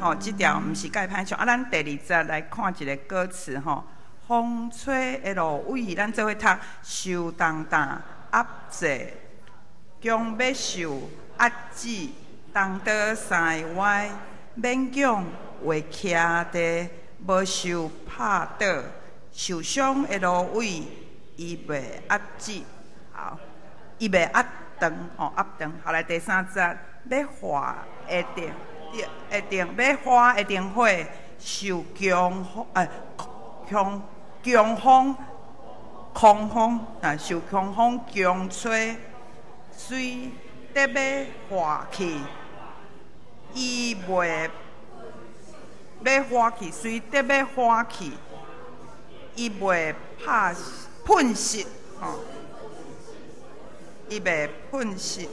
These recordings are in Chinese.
吼，即条毋是介歹唱。啊，咱第二节来看一个歌词吼。风吹的芦苇，咱做伙读。受重担压制，强要受压制，东倒西歪，勉强会徛地，无受拍倒。受伤的芦苇，伊袂压制，好，伊袂压长，吼压长。后来第三节，要化一定，要花一定火，受强风，强风，狂风啊，受强风强吹，虽得要化去，伊袂要化去，虽得要化去，伊袂喷熄，吼，伊袂喷熄，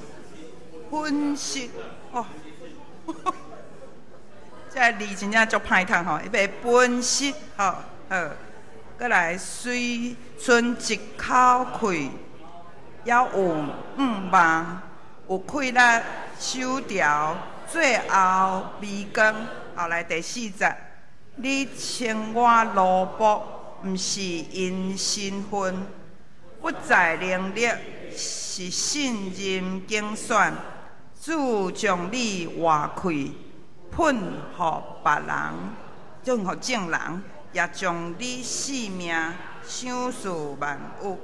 哦。这字真正足歹读吼，伊袂喷熄，吼好。过来，随剩一口气，还有望，有气力收掉，最后微光。后来第四节，你称我奴仆，毋是因身份，不在能力，是信任竞选。主将你活开，喷互别人，喷互众人。也将你性命赏赐万有。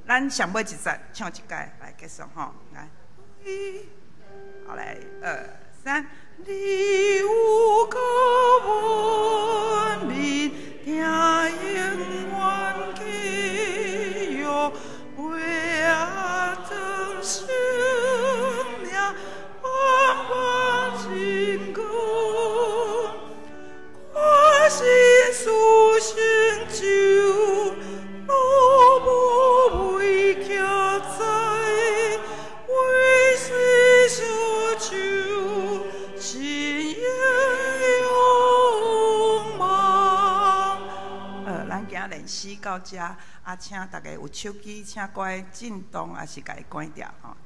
咱上尾一节唱一届来结束吼，来。好来，2、3。你有够阮面，听永远记哟，为啊真生命，万真功，我心。苏醒酒，老母为客在，为水烧酒，心也永茫。咱今日练习到这，啊，请大家有手机，请关震动，还是家关掉吼。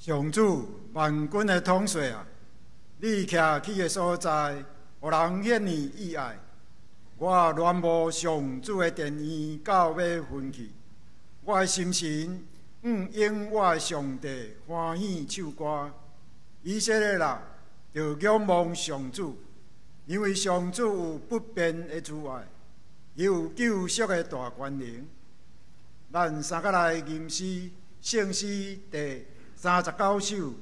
上主万军的统帅啊，你徛起的所在，予人显现意爱。我恋慕上主的殿院，到要分去。我的心神应我的上帝欢喜唱歌。以色列人就仰望上主，因为上主有不变的慈爱，也有救赎的大权能。咱三个来吟诗圣诗第39首，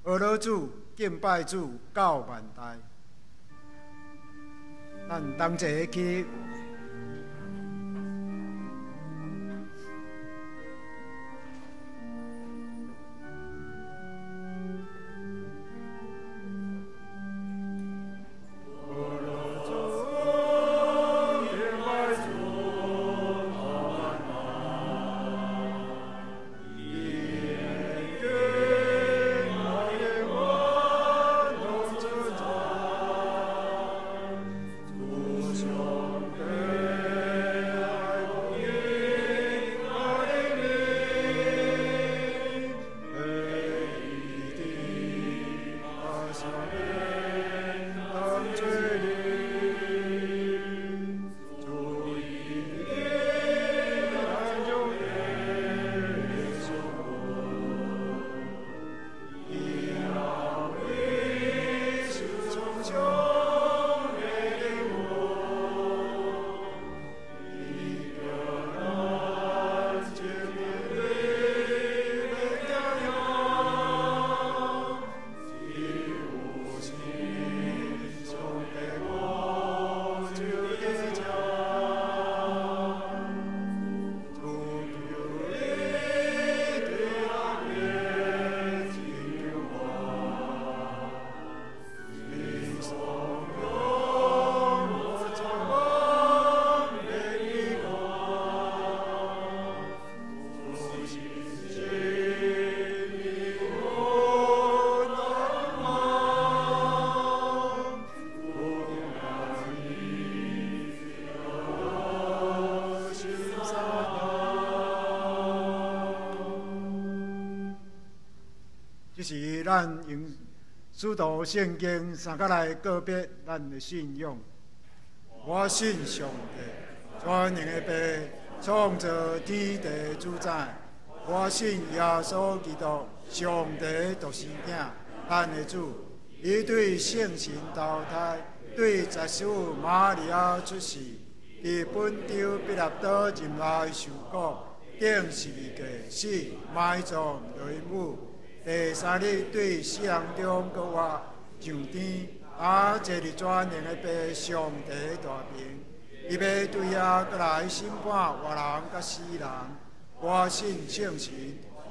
阿罗主敬拜主到万代。咱同齐去。这是咱用使徒圣经三个来告别咱的信仰。我信上帝，全能的爸，创造天地主宰。我信耶稣基督，上帝独生子，咱的主。伊对圣神投胎，对十首玛利亚出世，伫本丢彼拉多任内受苦，顶十字架死，埋葬落母。第三日对死人中搁活上天，坐伫全能的爸上帝大名，伊要对遐搁来审判活人甲死人。我信圣神，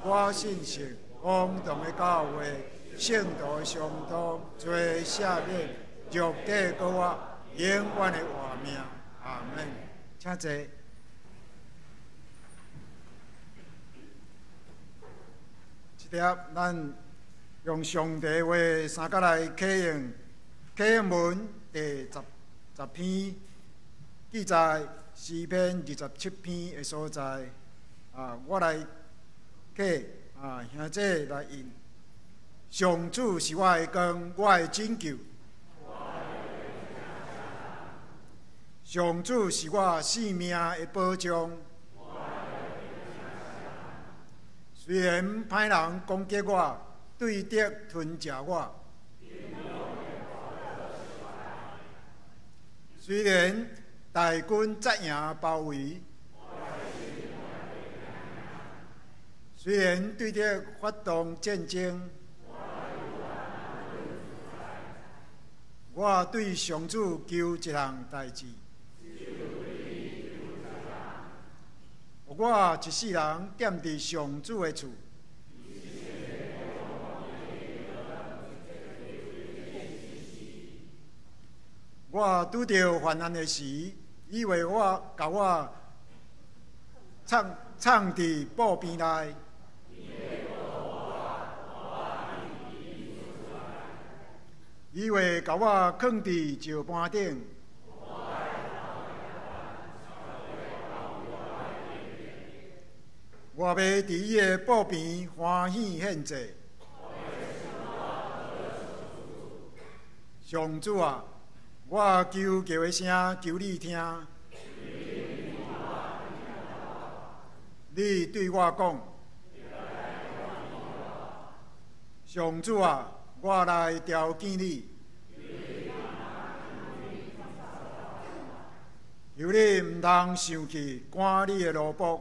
我信神，公同的教会，圣道的相通，罪赦免，肉体搁活，永远的活命。阿门。请坐。咱用上帝话三角来启用，启用文第10篇，记载诗篇27篇的所在。我来启兄弟来引。上主是我的光，我的拯救。上主是我性命的保障。虽然歹人攻击我，对敌吞食我；虽然大军扎营包围，虽然对敌发动战争，我对上主求一项代志。我一世人踮伫上主的厝，我拄着患难的时，以为甲我藏伫布边内，以为甲我藏伫石板顶。我要伫伊的布边欢喜献祭，上主啊，我求叫的声求你听。你对我讲，上主啊，我来朝见你。求你毋通生气，赶你的奴仆。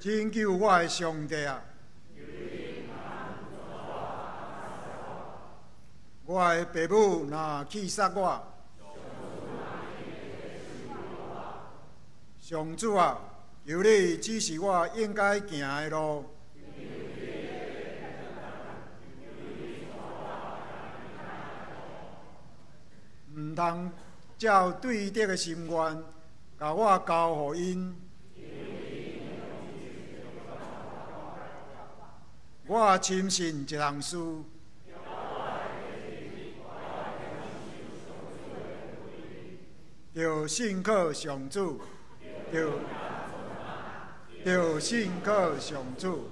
拯救我的上帝啊！我的父母若气杀我，上主啊，求你指示我应该行的路。毋通照对敌的心愿，甲我交互因。我深信一项事，着信靠上主，着信靠上主。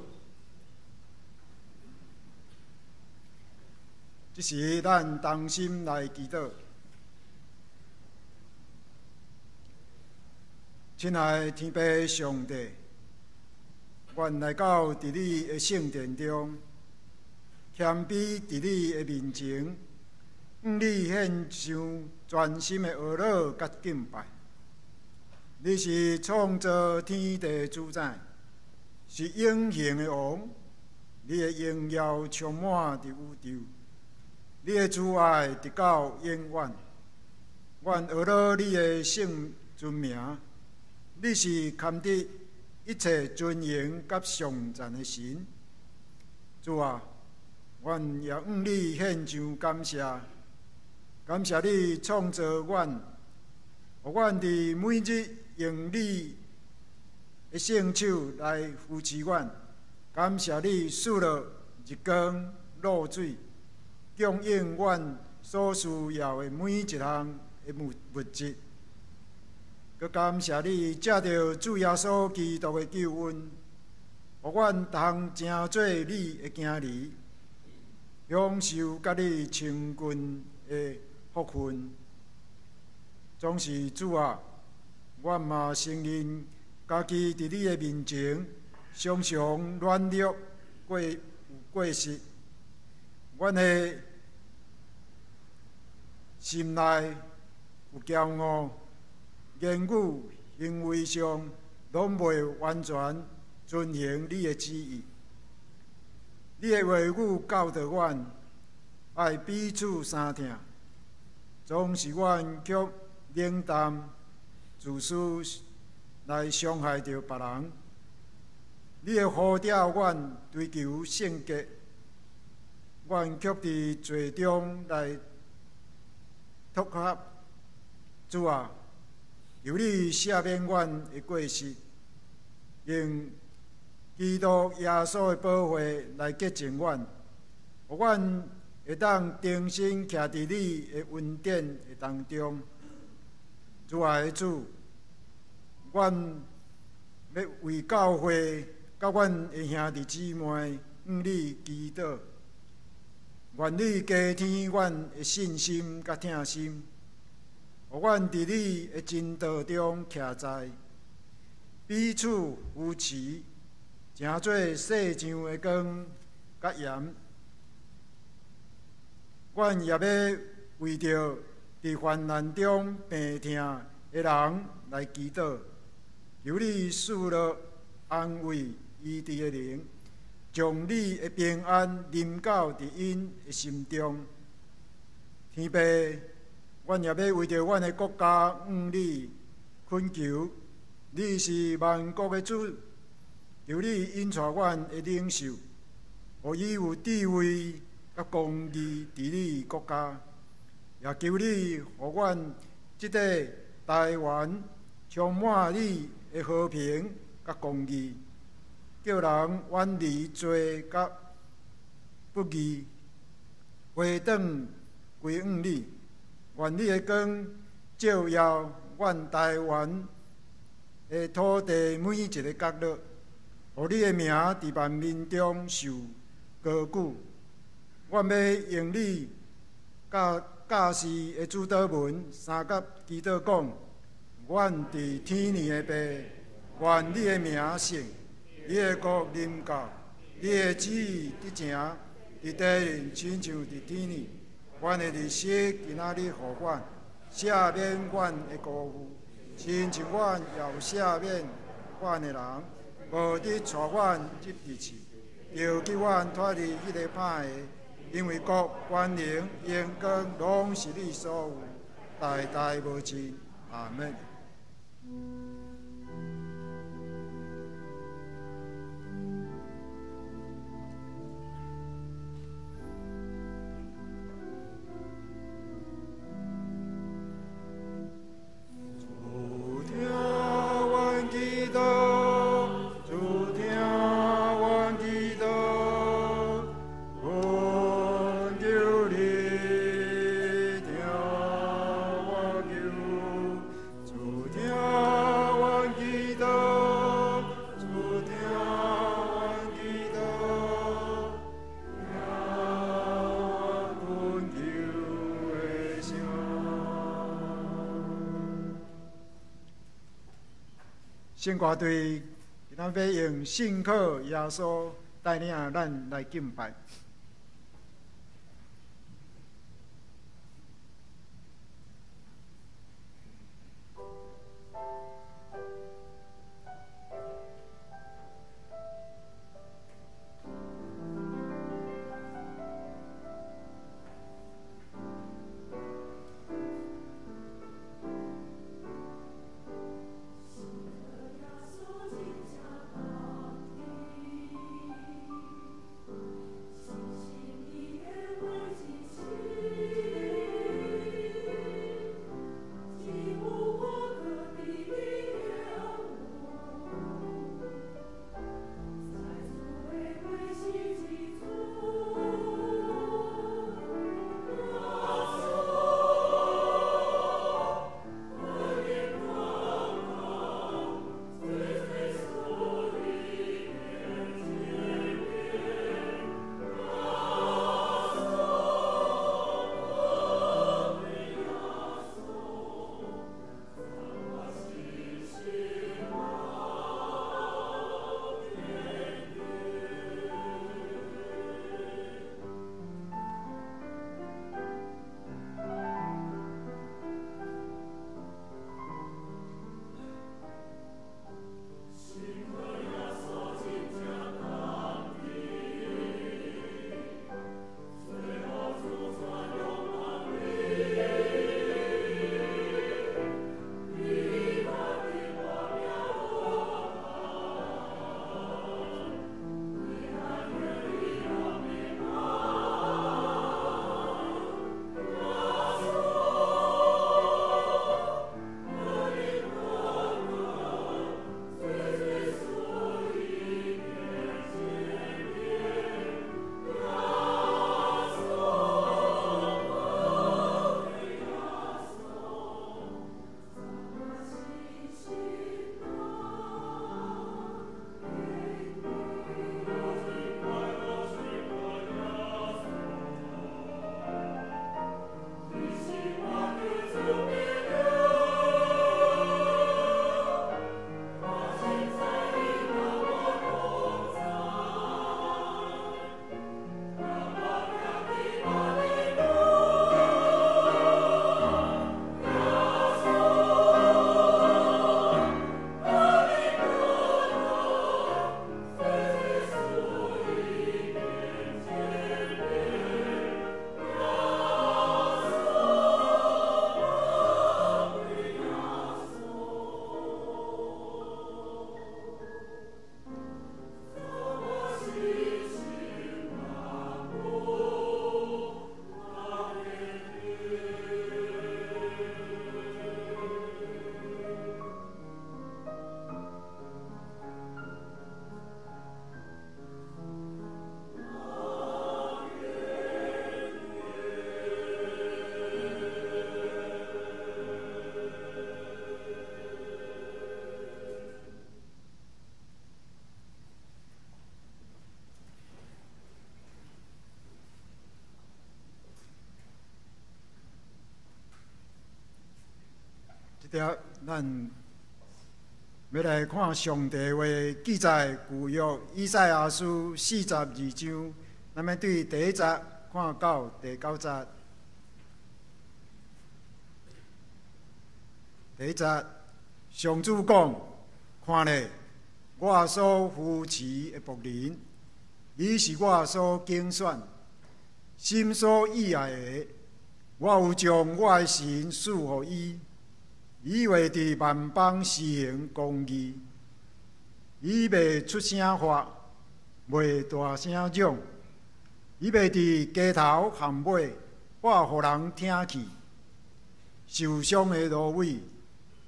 这是咱同心来祈祷。亲爱的天父上帝，愿来到伫你的圣殿中，谦卑伫你的面前，向你献上全心的懊恼甲敬拜。你是创造天地主宰，是永恒的王，你的荣耀充满伫宇宙，你的慈爱直到永远。愿学了你的圣尊名，你是堪得一切尊荣甲上赞的神。主啊，阮也向你献上感谢，感谢你创造阮，互阮伫每日用你的圣手来扶持阮。感谢你赐了日光露水，供应阮所需要的每一项的物质。佮感谢你借着主耶稣基督的救恩，互阮通成做你的囝儿，享受甲你亲近的福分。总是主啊，阮嘛承认家己伫你的面前常常软弱过失，阮的心内有骄傲。言语、行为上拢未完全遵行你的旨意。你的话语教导阮，爱彼此相听，总是阮却冷淡自私来伤害着别人。你的呼召阮追求圣洁，阮却伫罪中来脱合。主啊，由你赦免阮的过失，用基督耶稣的宝血来洁净阮，互阮会当重新徛伫你的恩典的当中。主爱的主，阮要为教会甲阮的兄弟姊妹向你祈祷，愿你加添阮的信心甲疼心。互阮伫你的真道中徛在，彼此扶持，成做世上的光甲盐。阮也要为着伫患难中病痛的人来祈祷，求你赐了安慰医治的灵，将你的平安临到伫因的心中。天父，阮也要为着阮的国家向你恳求，你是万国的主，求你引带阮的领袖，互伊有智慧甲公义伫你国家，也求你互阮即个台湾充满你的和平甲公义，叫人远离罪甲不义，回转归向你。愿你的光照耀阮台湾的土地每一个角落，互你的名伫万民中受高举。我要用你教示的主祷文，三甲祈祷讲：阮伫天里的爸，愿你的名圣，你的国临到，你的旨意得成，伫地人亲像伫天里。阮的日息今仔日互阮，赦免阮的辜负，亲像阮也赦免阮的人，无得带阮入地狱，又叫阮脱离迄个歹的。因为国、权能、荣光，拢是你所有，代代无尽。阿门。圣歌队今仔要用信靠耶稣带领咱来敬拜。着，咱要来看上帝话记载旧约以赛亚书42章，咱要对第1节看到第9节。第1节，上主讲：看咧，我所扶持的仆人，伊是我所拣选、心所喜爱的。我有将我的神赐予伊，伊会伫万邦施行公义。伊袂出声发，袂大声嚷，伊袂伫街头巷尾话互人听去。受伤的芦苇，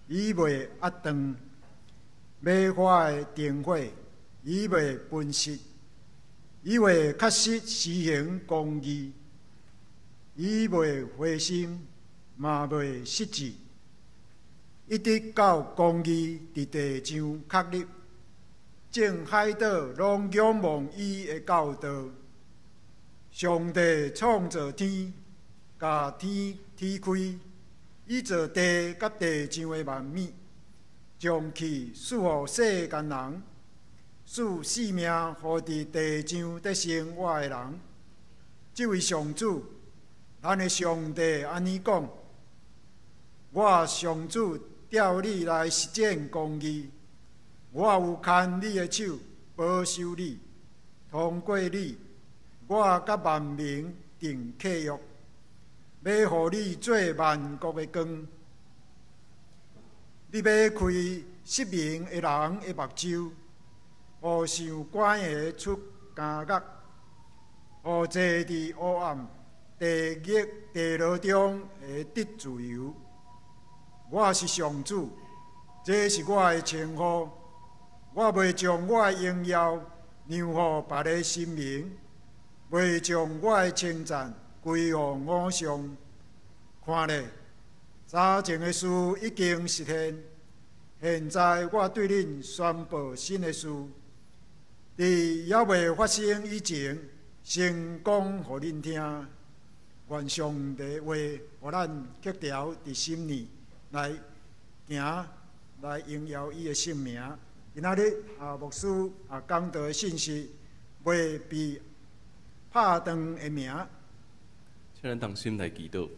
伊袂压断；买花的灯火，伊袂分析。伊会确实施行公义。伊袂灰心，嘛袂失志，一直到公义伫地上确立，正海岛拢仰望伊的教导。上帝创造天，甲天天开，伊造地甲地上的万物，将气赐予世间人，赐性命予伫地上得生活的人。这位上主，咱的上帝安尼讲：我上主调你来实践公义，我有牵你的手，保守你，通过你。我甲万民定契约，要互你做万国的光。你要开失明的人的目睭，互想关的出监狱，互坐伫黑暗地牢中的得自由。我是上主，这是我的称呼。我袂将我的荣耀让予别个神明，袂将我的称赞归予偶像。看咧，早前的事已经实现，现在我对恁宣布新的事，伫还未发生以前，先讲互恁听。愿上帝话，互咱刻条伫心里，来行，来荣耀伊的圣名。今仔日牧师讲道的信息，袂被拍断的名。请咱同心来祈祷。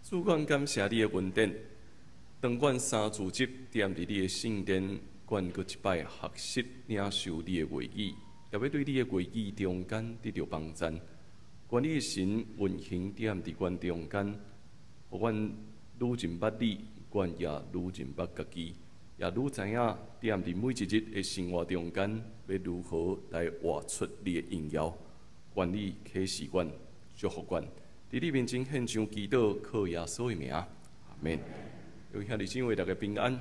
主愿感谢你的恩典，当阮三主节踮伫你的圣殿，愿阁一摆学习领受你的话语，也要对你的话语中间得到帮助。愿你的神运行踮伫阮中间，互阮愈认捌你，阮也愈认捌家己，也愈知影踮伫每一日的生活中间，要如何来活出你的荣耀。愿你启示阮，祝福阮。伫你面前献上祈祷，靠耶稣的名，阿免。有兄弟姊妹，大家平安。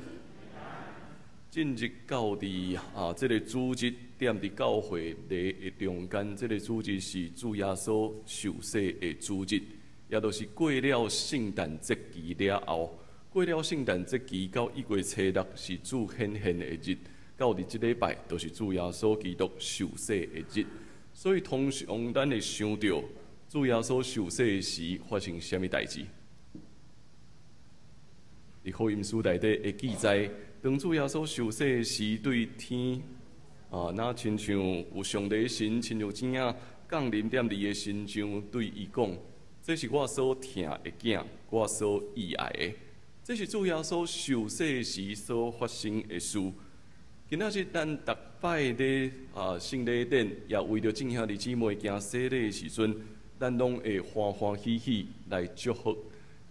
进入到伫这个主日踮伫教会的中间，这个主日是主耶稣受洗的主日，也就是过了圣诞节期了后，过了圣诞节期到1月初6是主显现的日，到伫这礼拜就是主耶稣基督受洗的日，所以通常咱会想到。主耶稣受洗时发生什么代志？伫福音书内底会记载，当主耶稣受洗时，对天那亲像有上帝神，亲像怎样降临踮伊的身上，对伊讲：“这是我所疼的囝，我所喜爱的。”这是主耶稣受洗时所发生的事。今仔日咱逐摆咧圣礼典，也为着正兄弟姊妹行洗礼的时阵。咱拢会欢欢喜喜来祝福，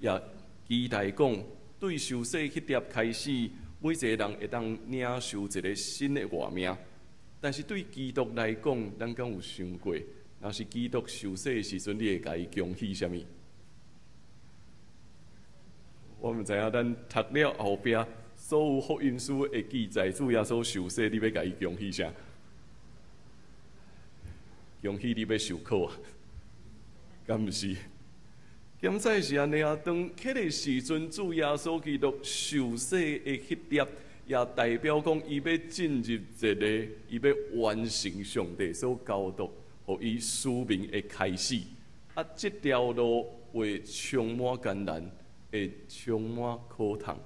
也期待讲，对受洗迄粒开始，每一个人会当领受一个新的活命。但是对基督来讲，咱敢有想过，若是基督受洗的时阵，你会甲伊恭喜啥物？我毋知影，咱读了后壁所有福音书会记载，主耶稣受洗，你要甲伊恭喜啥？恭喜你要受苦啊！敢毋是？现在是安尼啊，当迄个时阵，主耶稣基督受洗的迄粒，也代表讲，伊要进入一个，伊要完成上帝所交代，互伊使命的开始。啊，这条路会充满艰难，会充满苦痛。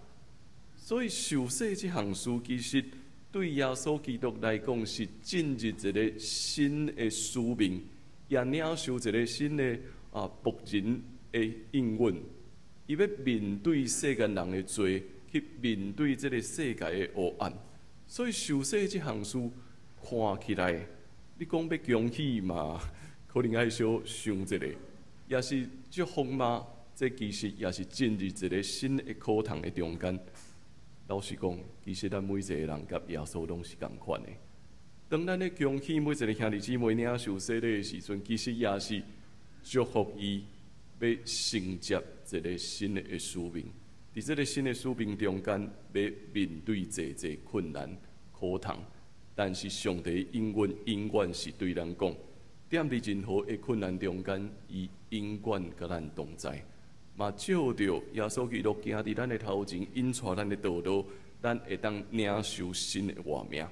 所以受洗这项事，其实对耶稣基督来讲是进入一个新的使命，也领受一个新的仆人的应允。伊要面对世间人的罪，去面对这个世界的黑暗。所以受洗这项事看起来，你讲要恭喜嘛，可能爱小想一下，也是祝福嘛。这其实也是进入一个新的课堂的中间。老实讲，其实咱每一个人甲耶稣拢是共款的。当咱咧恭喜每一个兄弟姊妹领受洗礼的时阵，其实也是祝福伊要承接一个新的使命。伫这个新的使命中间，要面对济困难、苦痛，但是上帝永远是对咱讲，踮伫任何的困难中间，伊永远甲咱同在。嘛，照着耶稣基督行伫咱的头前，引带咱的道路，咱会当领受新的活命。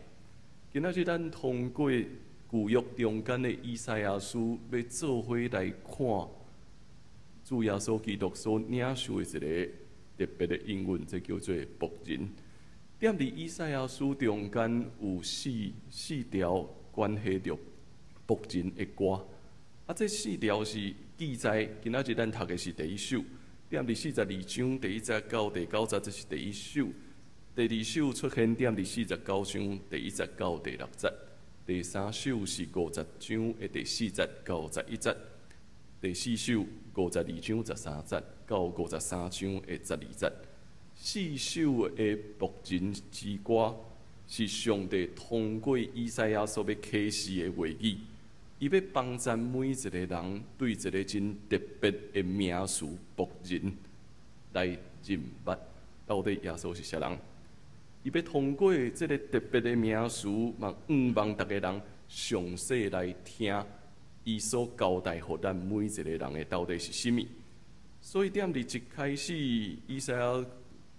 今仔日咱通过旧约中间的以赛亚书，要做伙来看主耶稣基督所领受的一个特别的应允，这叫做仆人。踮伫以赛亚书中间有四条关系着仆人的歌。这4条是记载，今仔日咱读的是第1首，踮伫42章第1节到第9节，这是第1首。第2首出现踮伫49章第1节到第6节。第3首是50章的第4节到11节。第4首52章13节到53章的12节。4首的仆人之歌是上帝通过以赛亚所要启示的话语。伊要帮助每一个人对一个真特别的名词仆人来认捌，到底耶稣是啥人？伊要通过这个特别的名词，嘛，望大家人详细来听伊所交代予咱每一个人的到底是甚物。所以踮伫一开始，以赛亚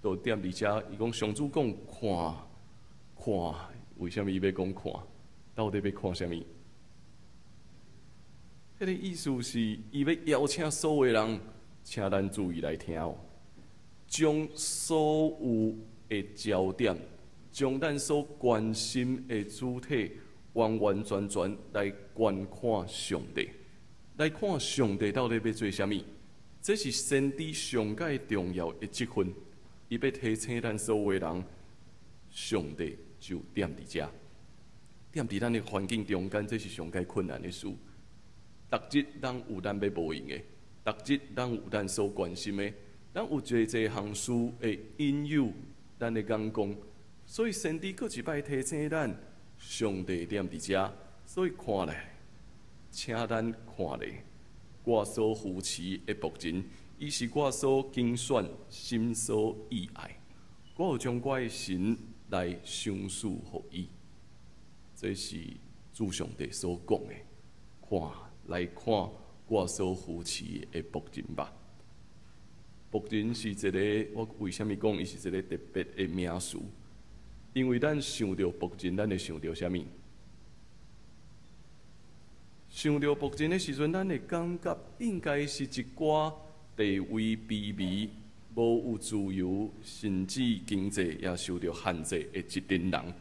就踮伫遮，伊讲上主讲看，为什么伊要讲看？到底要看啥物？迄个意思是，伊要邀请所有人，请咱注意来听哦，将所有的焦点，将咱所关心的主体，完完全全来观看上帝，来看上帝到底要做啥物。这是先知上界重要的职分，伊要提醒咱所有人，上帝就踮伫遮，踮伫咱的环境中间，这是上界困难的事。逐日咱有咱要无用的，逐日咱有咱所关心的，咱有侪项事会引诱咱的眼光，所以先知搁一摆提醒咱，上帝踮伫遮，所以看咧，请咱看咧，我所扶持的仆人，伊是我所拣选、心所意爱，我有将我的神来相属予伊，这是主上帝所讲的，看。来看我所扶持的仆人吧。仆人是一个，我为什么讲伊是一个特别的名词？因为咱想到仆人，咱会想到啥物？想到仆人的时阵，咱会感觉应该是一寡地位卑微、无有自由，甚至经济也受到限制的一群人。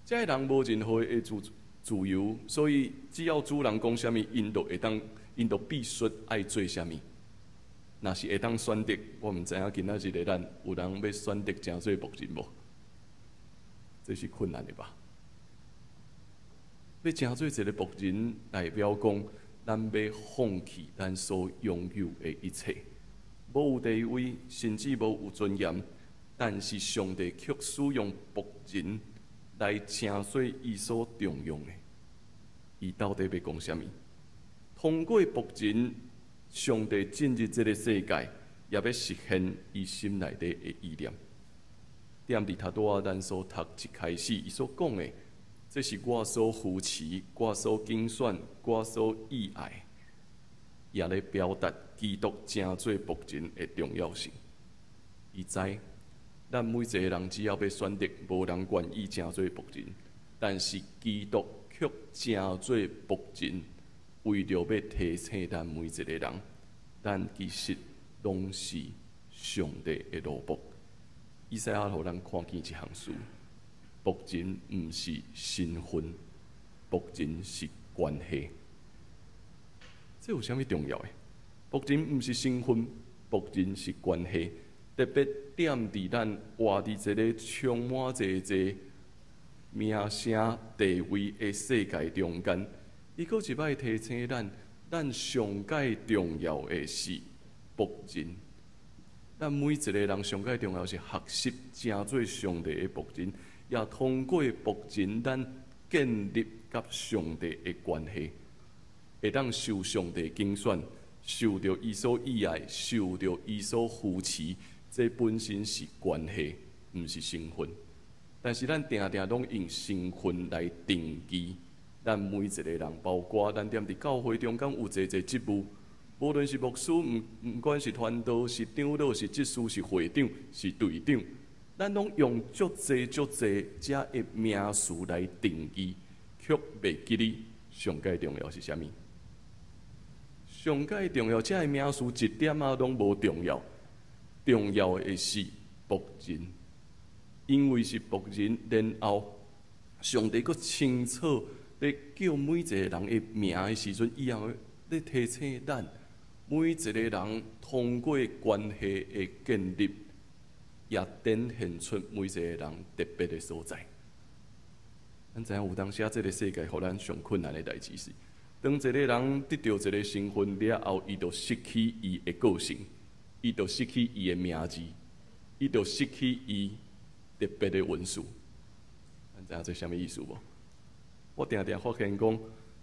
这人无任何的自由，所以只要主人讲啥物，因就必须爱做啥物。若是会当选择，我毋知影今仔日的咱有人要选择诚做仆人无？这是困难的吧？要诚做一个仆人，代表讲咱要放弃咱所拥有的一切，无有地位，甚至无有尊严，但是上帝却使用仆人。来成做伊所重用的，伊到底要讲啥物？通过仆人，上帝进入这个世界，也要实现伊心内底的意念。踮伫头拄仔咱所读一开始，伊所讲的，这是我所扶持、我所拣选、我所意爱，也咧表达基督正做仆人的重要性。伊知。咱每一个人只要要选择，无人愿意正做仆人，但是基督却正做仆人，为着要提醒咱每一个人，咱其实拢是上帝的路幕。以赛亚互咱看见一项事：牧人毋是身份，牧人是关系。这有啥物重要的？牧人毋是身份，牧人是关系。特别点伫咱活伫一个充满侪名声地位的世界中间，伊阁一摆提醒咱上界重要的是牧人。咱每一个人上界重要是学习成做上帝的牧人，也通过牧人，咱建立甲上帝的关系，会当受上帝拣选，受到伊所喜爱，受到伊所扶持。这本身是关系，毋是身份。但是咱定定拢用身份来定义咱每一个人，包括咱踮伫教会中间有侪职务，无论是牧师，毋管是传道、是长老、是执事、是会长、是队长，咱拢用足侪遮的名词来定义，却袂记哩上界重要是啥物？上界重要，遮的名词一点仔拢无重要。重要的是牧人，因为是牧人，然后上帝阁清楚咧叫每一个人的名的时阵，伊也咧提醒咱每一个人通过关系的建立，也展现出每一个人特别的所在。咱知影有当时这个世界，互咱上困难的代志是，当一个人得到一个身份了后，伊就失去伊的个性。伊就失去伊的名字，伊就失去伊特别的文书。咱知影这啥物意思无？我定定发现讲，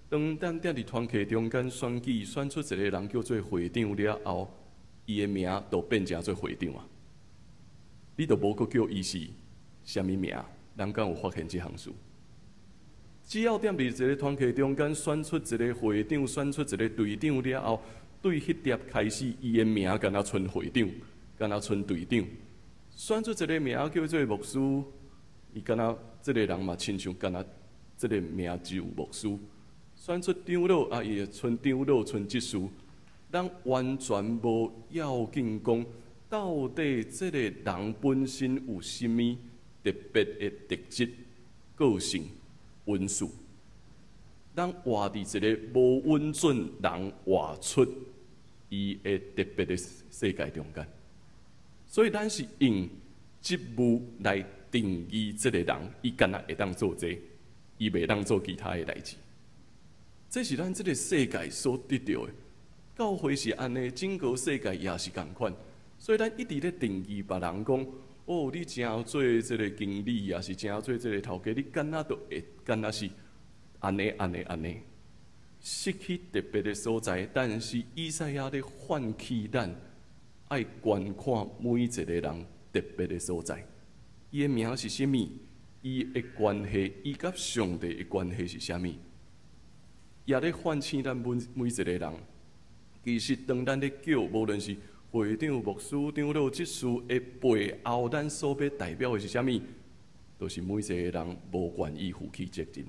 当咱踮伫团契中间选举，选出一个人叫做会长了后，伊的名就变成做会长啊。你就无阁叫伊是啥物名？咱敢有发现这项事？只要踮伫一个团契中间选出一个会长，选出一个队长了后，对迄碟开始，伊的名敢若剩会长，敢若剩队长。选出一个名叫做牧师，伊敢若这个人嘛，亲像敢若这个名只有牧师。选出长老啊，伊会剩长老，剩执事。咱完全无要紧讲，到底这个人本身有啥物特别的特质、个性、文书。咱活伫一个无稳准人活出伊的特别的世界中间，所以咱是用职务来定义这个人，伊敢若会当做这，伊袂当做其他的代志。这是咱这个世界所得到的。教会是安尼，整个世界也是共款，所以咱一直咧定义别人讲，哦，你正做这个经理，也是正做这个头家，你敢若都会，敢若是安尼。失去特别的所在，但是以赛亚咧唤起咱爱观看每一个人特别的所在。伊的名是啥物？伊的关系，伊甲上帝的关系是啥物？也咧唤醒咱每一个人。其实当咱咧叫，无论是会长、牧师、长老、执事的背后，咱所要代表的是啥物？就是每一个人无愿意负起责任。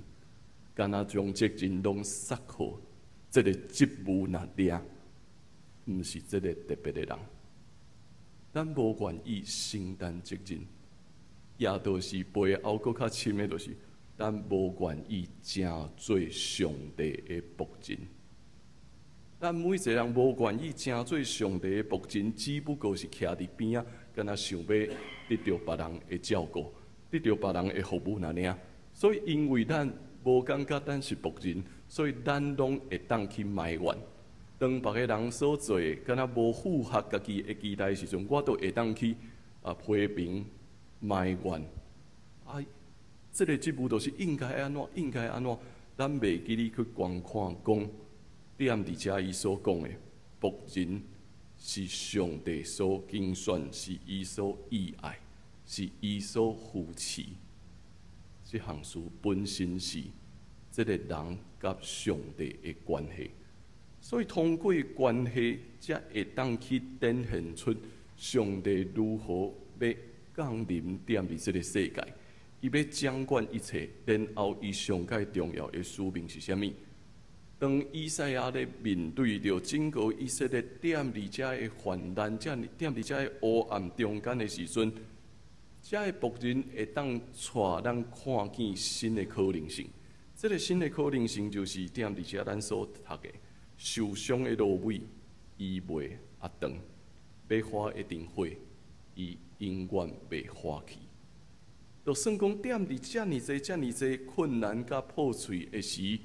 敢若将责任拢撒互这个职务那掠，毋是这个特别的人。咱无愿意承担责任，也就是背后搁较深的，就是咱无愿意成做上帝的牧人。咱每一个人无愿意成做上帝的牧人，只不过是徛伫边仔，敢若想要得到别人的照顾，得到别人的服务那尔。所以因为咱无感觉咱是牧人，所以咱拢会当去埋怨。当别个人所做，敢若无符合家己的期待时阵，我都会当去批评、埋怨。这个职务就是应该安怎，应该安怎。咱袂记哩去观看讲，踮伫遮伊所讲的，牧人是上帝所拣选，是伊所喜爱，是伊所扶持。这项事本身是这个人甲上帝的关系，所以通过关系，才会当去展现出上帝如何要降临踮伫这个世界，伊要掌管一切，然后伊上界重要的使命是啥物？当以赛亚咧面对着整个以色列踮伫遮的患难、踮伫遮的黑暗中间的时阵，遮的仆人会当带咱看见新的可能性。这个新的可能性就是踮伫遮咱所读的受伤的芦苇，伊袂压长；要花一定火，伊永远袂花去。就算讲踮伫遮尔济困难甲破碎的时，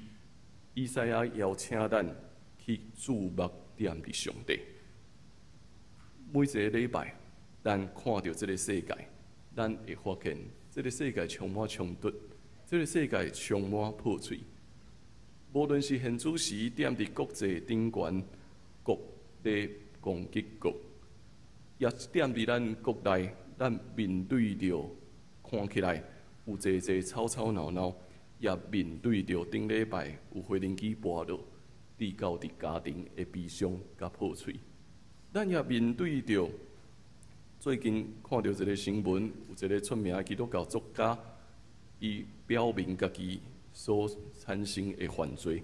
以赛亚邀请咱去注目踮伫上帝。每一个礼拜，咱看到这个世界，咱会发现这个世界充满冲突，这个世界充满破碎。无论是现主时踮伫国际顶悬，国在攻击国，也踮伫咱国内，咱面对着看起来有济吵吵闹闹，也面对着顶礼拜有火轮机跋落，致到伫家庭的悲伤甲破碎。咱也面对着最近看到一个新闻，有一个出名的基督教作家，伊表明家己所产生的犯罪，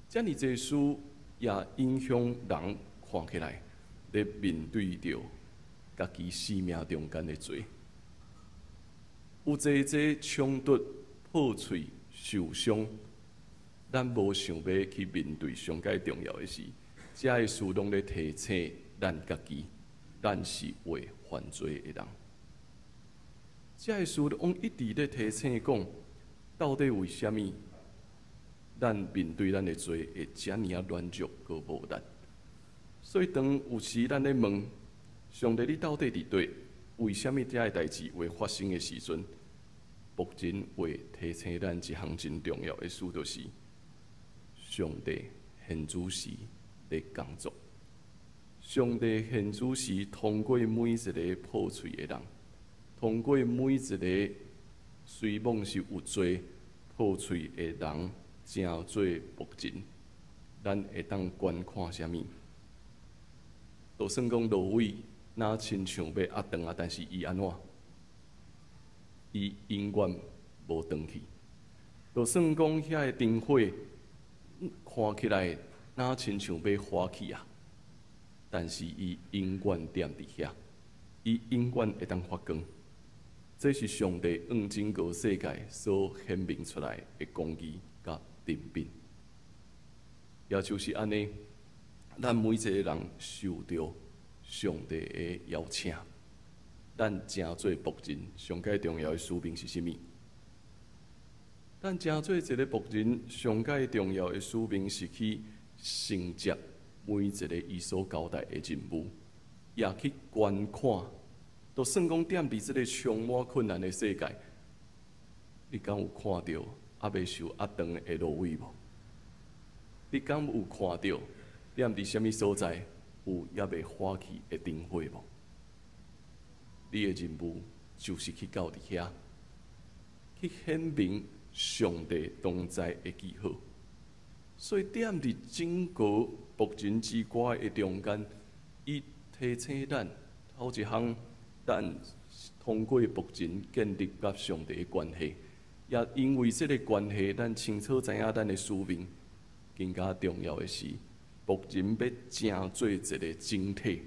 遮尔济事也影响人看起来咧面对着家己生命中间的罪。有济冲突、破碎、受伤，咱无想要去面对上界重要的事，遮个事拢咧提醒咱家己，咱是会犯罪的人。遮个事拢一直咧提醒讲，到底为虾米咱面对咱的罪会遮尔啊软弱和无力？所以当有时咱咧问上帝，你到底伫对？为虾米遮个代志会发生的时阵？牧人会提醒咱一项真重要的事，就是上帝现主时咧工作。上帝现主时通过每一个破碎的人，通过每一个虽梦是有罪破碎的人，正做牧人，咱会当观看啥物？就算讲芦苇若亲像要压长啊，但是伊安怎？伊永远无断去。就算讲遐个灯火看起来若亲像要花去啊，但是伊永远踮伫遐，伊永远会当发光。这是上帝向整个世界所显明出来的公义甲仁品。也就是安尼，咱每一个人受到上帝的邀请。咱正做牧人，上界重要的使命是啥物？咱正做一个牧人，上界重要的使命是去承接每一个伊所交代的任务，也去观看。就算讲踮伫这个充满困难的世界，你敢有看到还未受压长的芦苇无？你敢有看到踮伫什么所在有也未花去的灯火无？你的任务就是去到伫遐，去显明上帝同在的记号。所以踮伫整个牧人之歌的中间，伊提醒咱头一项，咱通过牧人建立甲上帝的关系，也因为这个关系，咱清楚知影咱的使命。更加重要的是，牧人要正做一个整体，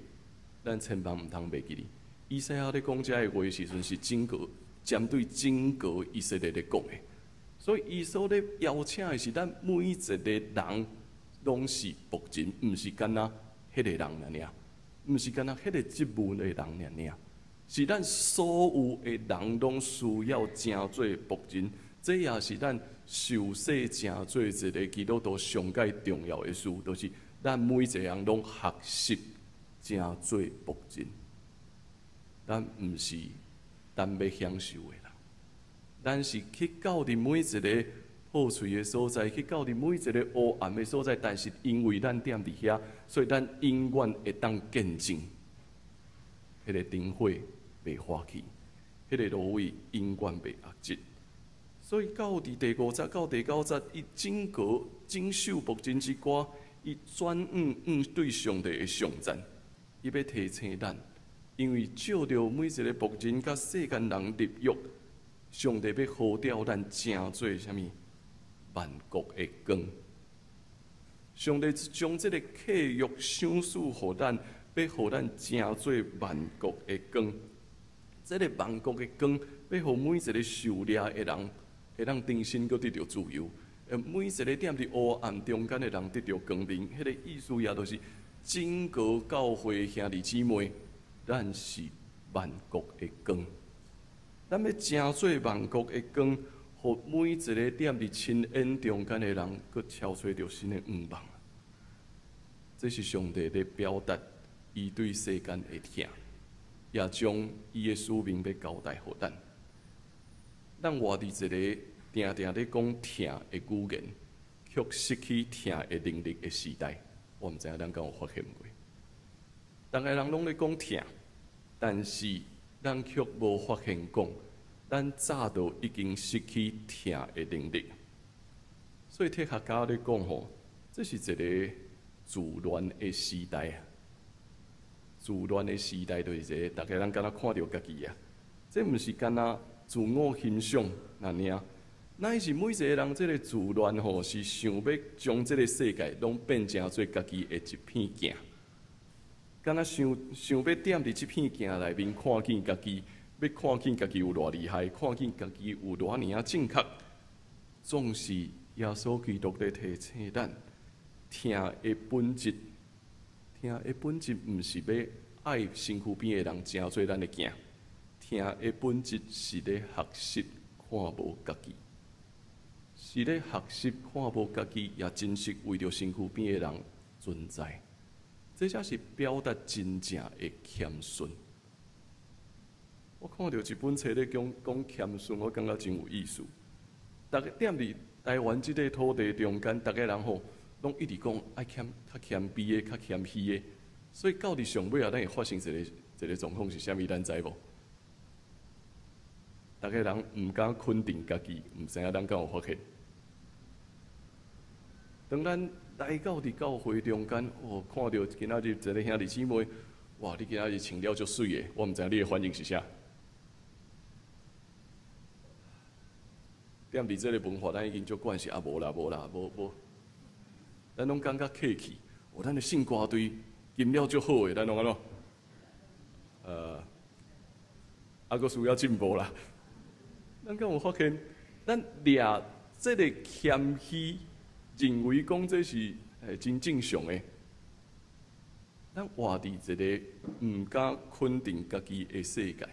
咱千万毋通袂记哩。以赛亚咧讲遮个话时阵，是整个针对整个以色列咧讲的，所以伊所咧邀请的是咱每一个人拢是牧人，毋是干那迄个人尔，毋是干那迄个职务的人尔，是咱所有的人拢需要正做牧人。这也是咱受洗正做一个基督徒上界重要的事，就是咱每一个人拢学习正做牧人。咱毋是单要享受的人，咱是去到伫每一个破碎的所在，去到伫每一个黑暗的所在。但是因为咱踮伫遐，所以咱永远会当见证，迄个灯火袂花去，迄个芦苇永远袂压折。所以到伫第5节到第9节，伊整首牧人之歌，伊转对上帝的颂赞，伊要提醒咱。因为照着每一个牧人甲世间人立约，上帝要呼召咱正做啥物？万国的光。上帝将这个契约赏赐予咱，要予咱成做万国的光。这个万国的光，要予每一个受掠的人，会当重新搁得到自由。每一个踮伫黑暗中间的人得到光明。迄个意思也就是整个教会兄弟姊妹，咱是万国的光。咱要成做万国的光，互每一个踮伫亲恩中间的人，搁超找到新的愿望。这是上帝咧表达伊对世间的疼，也将伊的使命要交代互咱。咱活伫一个定定咧讲疼的语言，却失去疼的能力的时代，我毋知影咱敢有发现过？逐个人拢咧讲疼，但是咱却无发现讲，咱早就已经失去疼的能力。所以科学家咧讲吼，这是一个自恋的时代啊！自恋的时代就是一个，大家人敢若看到家己啊，这毋是敢若自我欣赏那尔，乃是每一个人这个自恋吼，是想要将这个世界拢变成做家己的一片镜，敢若想要踮伫这片镜内面看见家己，要看见家己有偌厉害，看见家己有偌尔啊正确，总是耶稣基督咧提醒咱。疼的本质，疼的本质毋是要爱身躯边的人，成做咱的镜。疼的本质是咧学习看无家己，是咧学习看无家己，也珍惜为着身躯边的人存在。这才是表达真正的谦逊。我看到一本册咧讲谦逊，我感觉真有意思。大家踮伫台湾这个土地中间，大家人吼。拢一直讲爱谦较谦卑的、较谦虚的，所以到伫上尾啊，咱会发生一个状况是啥物？咱知无？大家人毋敢肯定家己，毋知影咱敢有发现？当咱来到伫教会中间，哦，看到今仔日一个兄弟姊妹，哇！你今仔日穿了足水的，我毋知影你的反应是啥？踮伫这个文化，咱已经足惯势啊，无啦。咱拢感觉客气，咱的信歌队音了足好诶，咱拢安怎？还阁需要进步啦。咱敢有发现，咱掠这个谦虚，认为讲这是真正常诶。咱活伫一个毋敢肯定家己诶世界，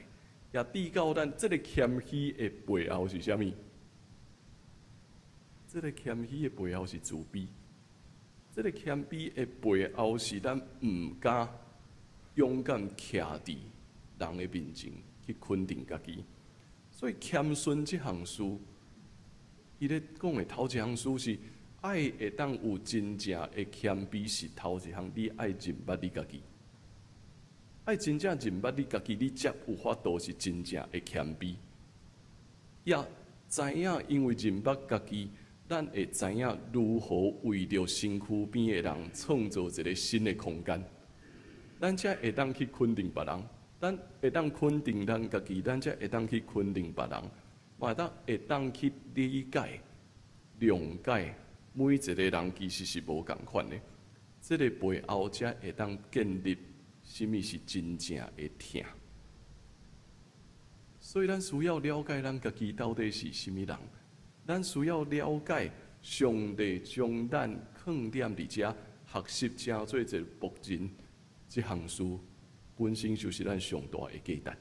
也知到咱这个谦虚诶背后是啥物？这个谦虚诶背后是自卑。这个谦卑的背后是咱毋敢勇敢徛伫人的面前去肯定家己，所以谦逊这项事，伊咧讲的头一项事是爱会当有真正的谦卑，是头一项，你爱认捌你家己，爱真正认捌你家己，你才有法度是真正的谦卑，也知影因为认捌家己。咱会知影如何为着身躯边的人创造一个新的空间，咱才会当去肯定别人，咱会当肯定咱家己，咱才会当去肯定别人，嘛会当去理解、谅解每一个人其实是无共款的。这个背后才会当建立什么是真正的疼。所以咱需要了解咱家己到底是什么人。咱需要了解上帝将咱放踮伫遮学习，成做一个牧人，这项事本身就是咱上大的价值。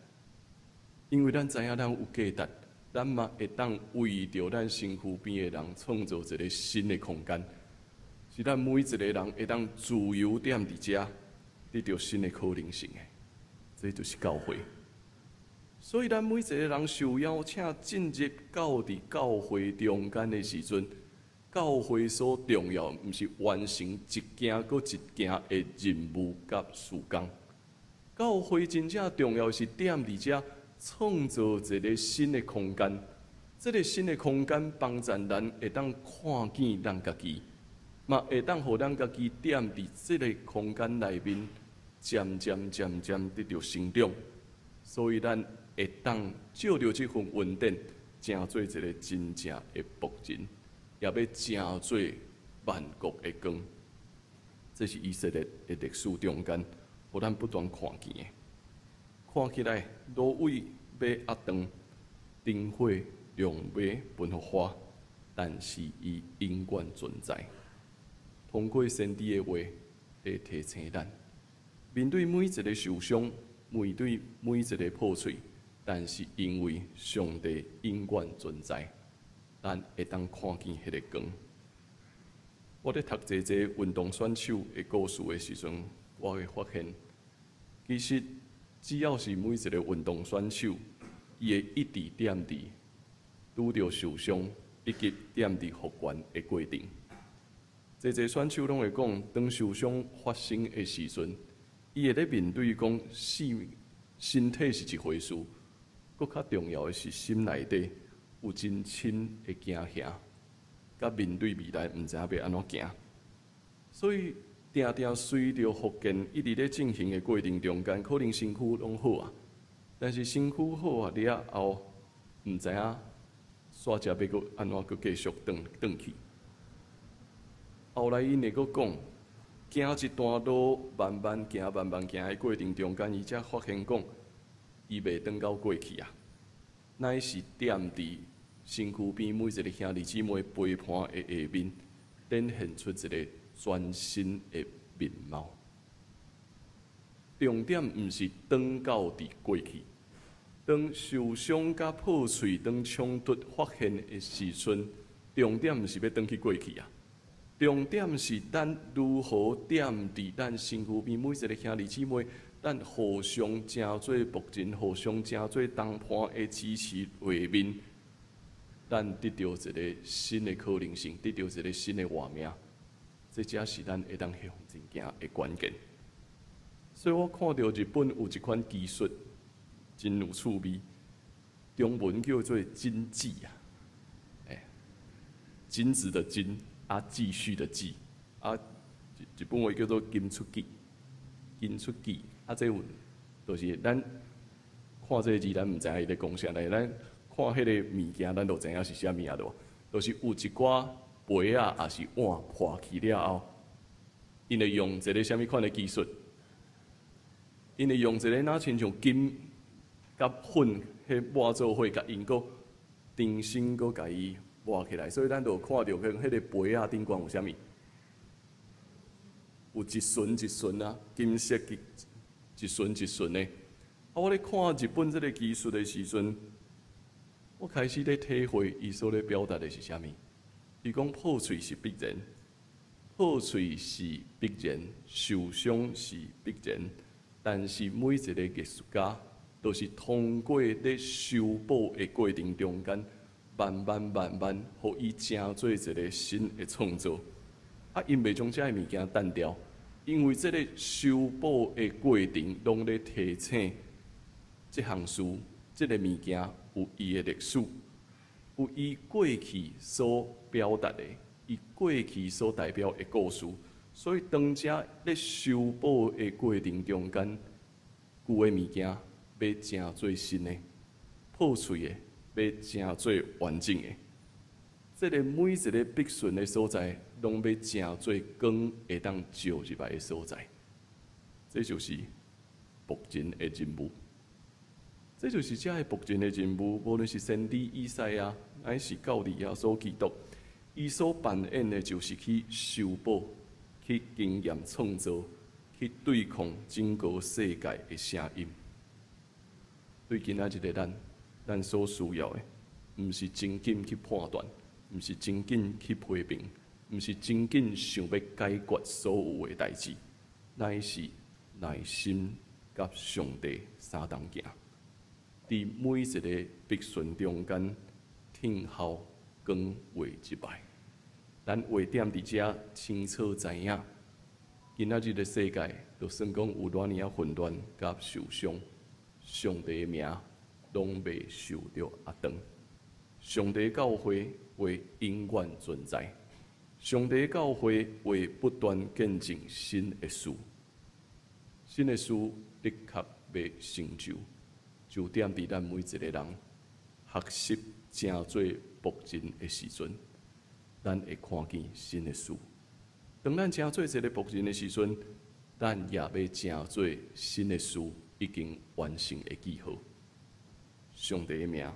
因为咱知影咱有价值，咱嘛会当为着咱身躯边的人创造一个新的空间，是咱每一个人会当自由踮伫遮，得到新的可能性的。这就是教会。所以，咱每一个人受邀请进入到伫教会中间的时阵，教会所重要，毋是完成一件搁一件的任务甲事工。教会真正重要是踮伫遮创造一个新的空间。这个新的空间帮助咱会当看见咱家己，嘛会当互咱家己踮伫这个空间内面，渐渐得到成长。所以，咱会当照着这份恩典，成做一个真正的牧人，也要成做万国的光。这是以色列的历史中间，互咱不断看见的。看起来，芦苇要压断，灯火亮要喷互花，但是伊永远存在。通过先知的话，来提醒咱：面对每一个受伤，面对每一个破碎，但是因为上帝永远存在，咱会当看见迄个光。我咧读这运动选手的故事的时阵，我会发现，其实只要是每一个运动选手，伊会一直踮伫拄着受伤以及踮伫复原的过程。这选手拢会讲，当受伤发生的时阵，伊会咧面对讲身体是一回事，搁较重要的是心内底有真深的惊吓。甲面对未来，毋知影要安怎行，所以定定随着复健一直咧进行的过程中间，可能身躯拢好啊，但是身躯好啊了后，毋知影煞只要搁安怎搁继续转去。后来因会搁讲，行一段路，慢慢行的过程中间，伊才发现讲，伊袂转到过去啊，乃是踮伫身躯边每一个兄弟姊妹陪伴的下面，展现出一个全新的面貌。重点毋是转到伫过去，当受伤甲破碎、当冲突发现的时阵，重点毋是要转去过去啊，重点是咱如何踮伫咱身躯边每一个兄弟姊妹，咱互相正做牧人，互相正做同伴的支持下面。咱得到一个新的可能性，得到一个新的活命，这才是咱会当向前行的关键。所以我看到日本有一款技术，真有趣味，中文叫做“金继”啊，金子的金啊，继续的继啊，日本话叫做“金出记”，金出记啊，这有就是咱看这个字，咱毋知影伊咧讲啥咧，咱。看迄个物件，咱就知影是啥物啊？就是有一寡杯啊，也是碗破去了后，因会用一个啥物款的技术？因会用一个若亲像金甲粉迄抹做伙，甲因个重新个甲伊抹起来，所以咱就看到迄个杯啊顶管有啥物？有一顺一顺啊，金色一顺一顺的。我咧看日本这个技术的时阵。我开始咧体会伊所咧表达的是啥物？伊讲破碎是必然，破碎是必然，受伤是必然，但是每一个艺术家都是通过咧修补的过程中间，慢慢，互伊成做一个新的创作。啊，因袂将这个物件单掉，因为这个修补的过程，拢咧提醒这项事。这个物件有伊的历史，有伊过去所表达的，伊过去所代表的故事，所以当遮咧修补的过程中间，旧的物件要成做新的，破碎的要成做完整的。这个每一个必顺的所在，拢要成做光会当照入来的所在。这就是牧人的任务。这就是这个牧人的任务，无论是先知以赛亚，乃是教理耶稣基督，伊所扮演的就是去修补、去经验创造、去对抗整个世界的声音。对今仔日的咱所需要的，毋是真紧去判断，毋是真紧去批评，毋是真紧想要解决所有的代志，乃是耐心甲上帝相同行。伫每一个必顺中间，听候光画一摆，咱画点伫遮清楚知影，今仔日的世界，就算讲有偌尔混乱甲受伤，上帝的名拢未受到压断。上帝教会会永远存在，上帝教会会不断见证新的事，新的事的确要成就。就踮伫咱每一个人学习正做牧人的时阵，咱会看见新的事。当咱正做这个仆人的时阵，咱也要正做新的事已经完成的记号。上帝的名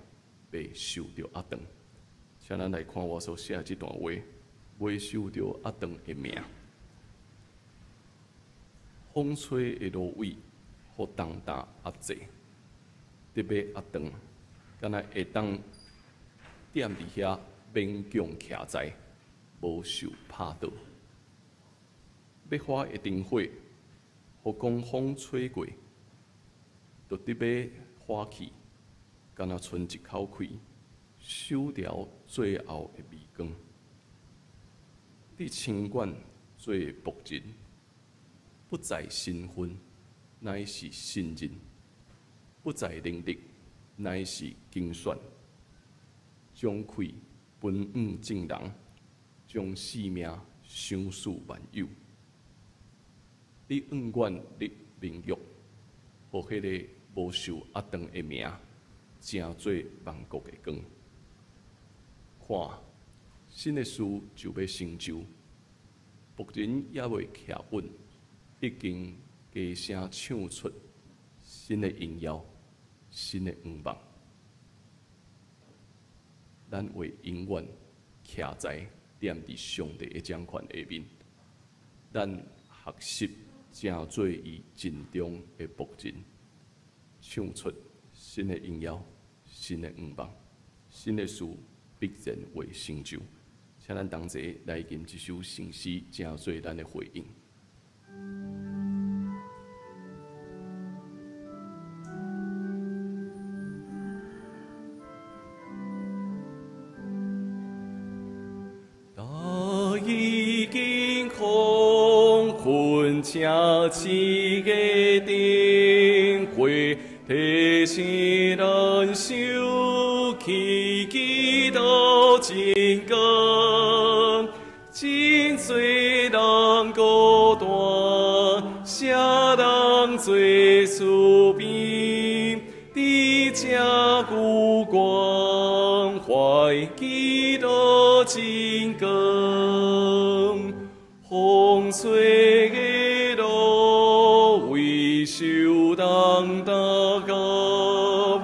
被受着压长，请咱来看我所写这段话：未受着压长的名，风吹的芦苇，互重担压制，特别压长，敢若会当踮伫遐勉强徛在，无受拍倒。要花一阵火，互狂风吹过，就得要花去，敢若剩一口气，收掉最后的微光。伫清管做仆人，不在身份，乃是信任；不在能力，乃是精选。将气分予正人，将性命相赐万有。你永远立名誉，互迄个无受压长的名，正做万国的光。看，新的事就要成就，仆人也未徛稳，已经低声唱出新的音乐、新的愿望。咱会永远徛在踮伫上帝的掌权下面，咱学习正做伊尽忠的仆人，唱出新的音乐、新的愿望、新的事必然会成就。请咱同齐来吟这首圣诗，正做咱的回应。正似个灯火，提醒咱想起基督真光，真多人孤单，谁人做士兵？伫这古关怀基督真光，风吹个。受当大感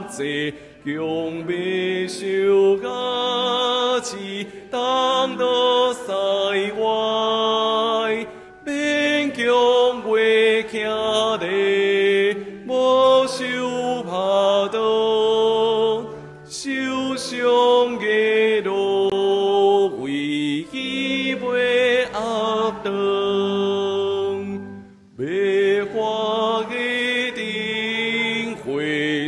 谢，强未受假志，当到塞外，勉强袂徛地，无受拍倒，受伤的路为伊袂压倒。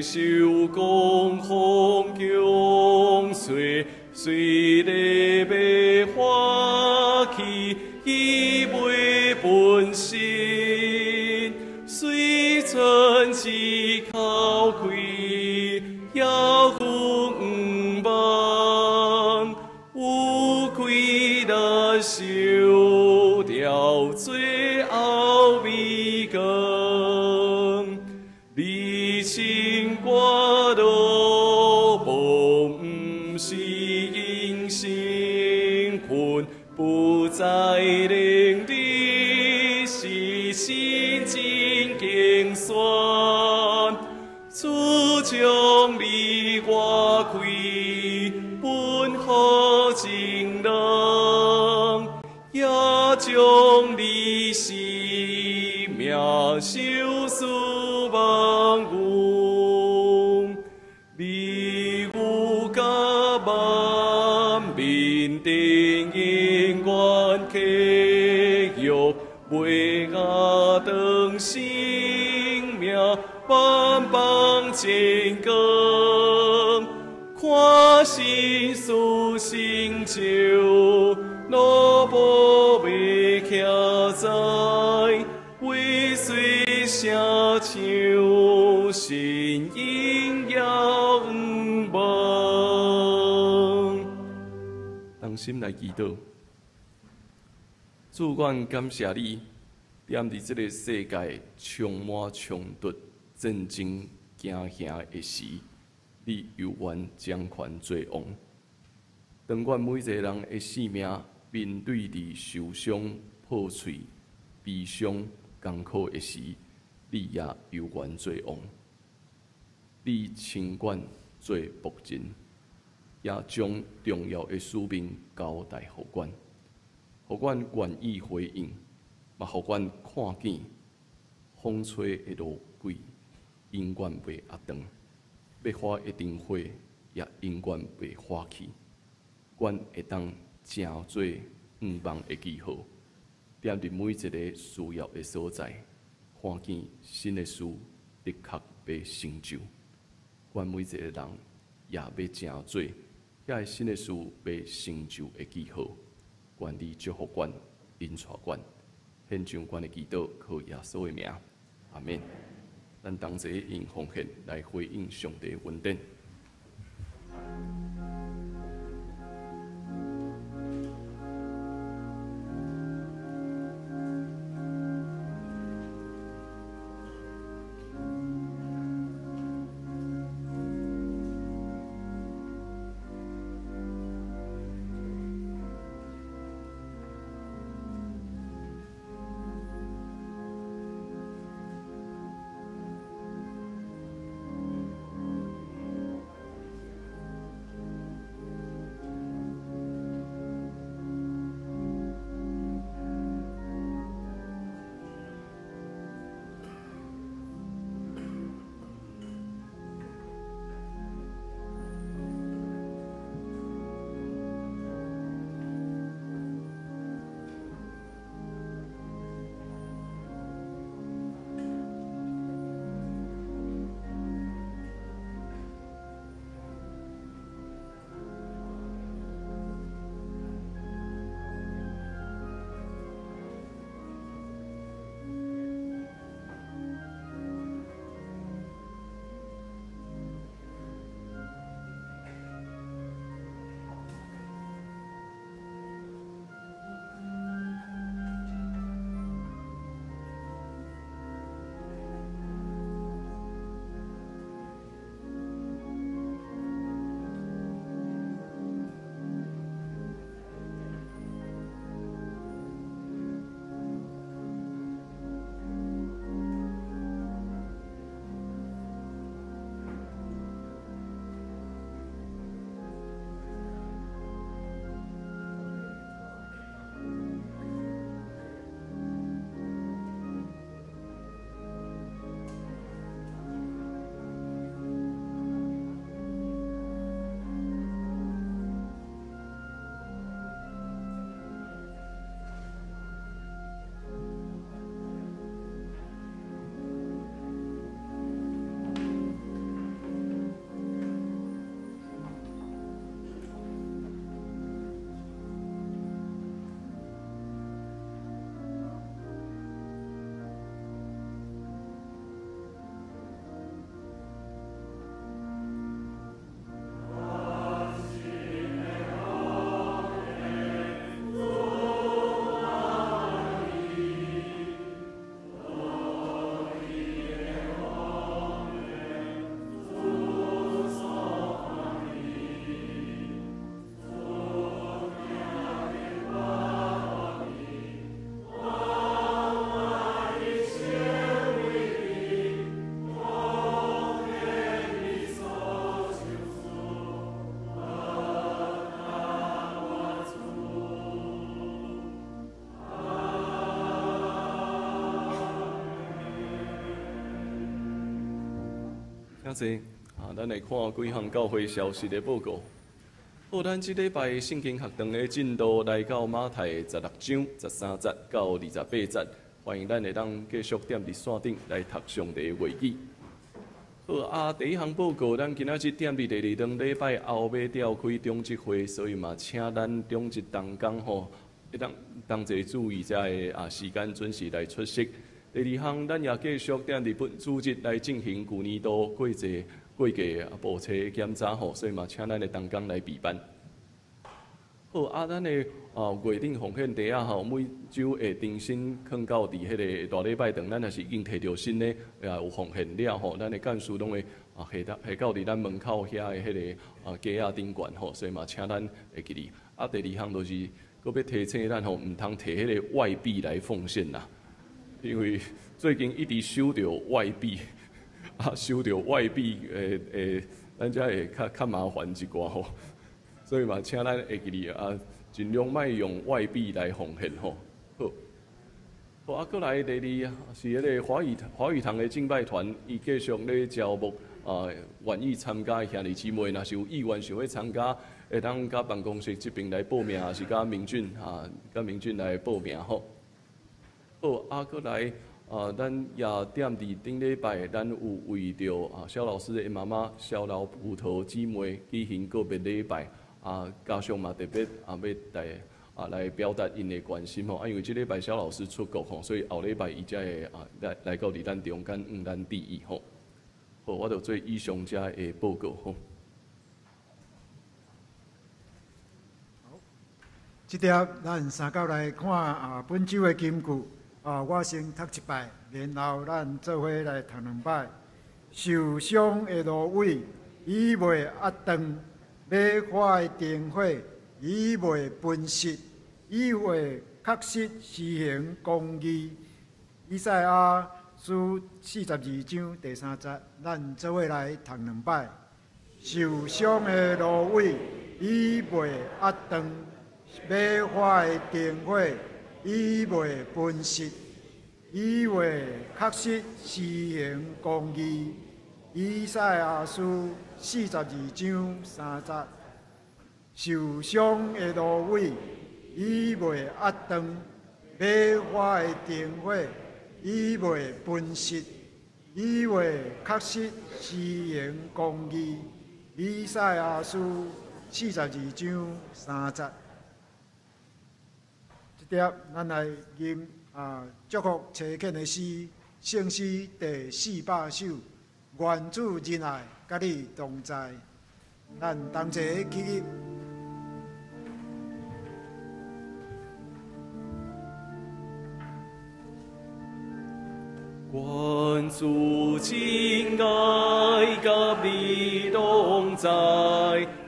受光风强吹，虽然被花去，伊袂分心。虽春枝口开，也分望。有亏得受掉最后微光。你情我都无，不是因心困，不再令你是心真经酸。主将你我开，本好情人，也将你性命收束万有，你有甲万民定永远契约，袂压长生命，万邦真光，看心事成就，路步袂徛在，为随声唱，心音遥望。同心来祈祷，主，愿感谢你，踮伫这个世界充满冲突、战争、惊吓的时，你犹原掌权做王。当愿每一个人的性命面对伫受伤、破碎、悲伤、艰苦的时，你也有缘做王。你亲管做仆人，也将重要的使命交代互阮，互阮愿意回应，嘛互阮看见风吹的路轨永远袂压长，要花一灯火也永远袂花去。阮会当成做远望的记号，踮伫每一个需要的所在，看见新的事的确要成就。阮每一个人也要成做遐新的事要成就的记号。愿你祝福阮，引带阮，献上阮的祈祷，靠耶稣的名，阿免。咱同齐用奉献来回应上帝的恩典。请坐，咱来看几项教会消息的报告。好，咱即礼拜圣经学堂的进度来到马太16章13节到28节，欢迎咱会当继续踮伫线顶来读上帝的话语。好第一项报告，咱今仔日踮伫第2堂礼拜后要召开中职会，所以嘛，请咱中职同工吼，会当齐注意遮个时间准时来出席。第二项，咱也继续踮伫本主日来进行旧年度过季步车检查吼，所以嘛，请咱的同工来备班。好咱的月顶奉献地吼，每周会重新放到伫迄个大礼拜堂，咱也是已经摕到新的有奉献了吼，咱的干事拢会下到伫咱门口遐的迄个架顶悬吼，所以嘛，请咱会记哩。第二项就是搁要提醒咱吼，毋通摕迄个外币来奉献啦，因为最近一直收到外币，收到外币咱才会较麻烦一寡吼，所以嘛，请咱会记哩尽量莫用外币来奉献吼。好，好过来第二是迄个华语堂的敬拜团，伊继续咧招募愿意参加的兄弟姊妹，若是有意愿想要参加，会当甲办公室这边来报名，还是甲明俊来报名吼。好，过来咱也踮伫顶礼拜，咱有为着肖老师的妈妈肖老葡萄姊妹举行个别礼拜，加上嘛特别要来表达因的关心吼，因为这礼拜肖老师出国吼，所以后礼拜伊才会来到伫咱中间咱第一吼。好，我就做以上遮的报告吼。这条咱三角来看本周的金句我先读一摆，然后咱做伙来读两摆。受伤的芦苇，伊袂压断；要花的灯火，伊袂分析；伊会确实施行公义。以赛亚书42章第3节，咱做伙来读两摆。受伤的芦苇，伊袂压断；要花的灯火，伊袂分析。伊会确实施行公义。以赛亚书42章3节，受伤的芦苇，伊袂压断；要花的灯火，伊袂分析。伊会确实施行公义。以赛亚书42章3节。这点咱来念。祝福车恳的诗，圣诗第400首，愿主仁爱，甲你同在。咱同齐起立。愿主仁爱，甲你同在，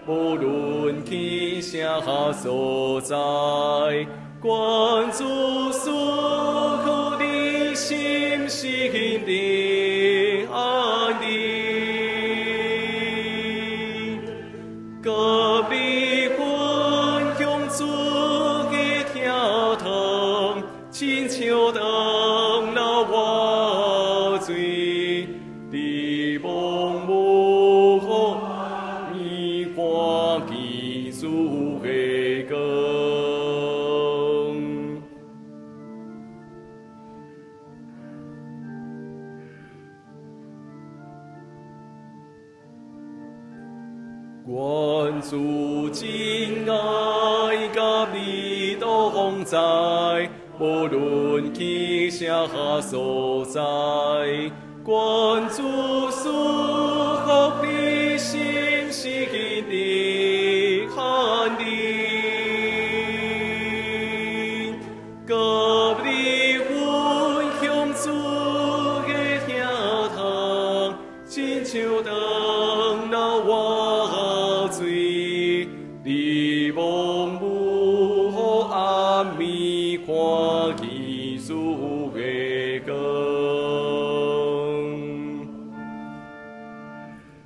无论去啥所在。愿主赐予你心的安宁，甲你分享主的疼痛，亲像当那活水，你望无可你光基主的光。愿主仁爱，甲你同在，无论去啥所在。愿主赐予你心的安宁，甲你分享主的疼痛，亲像当那活水，你望无可暗暝看基主的光。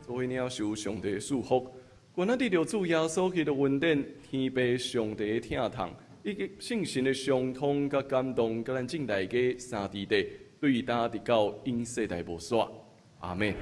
做伙领受上帝的祝福，愿咱得着主耶稣基督的恩典，天父上帝的疼痛，以及圣神的相通甲感动，甲咱正大家三弟弟对答直到永世代无煞。阿门。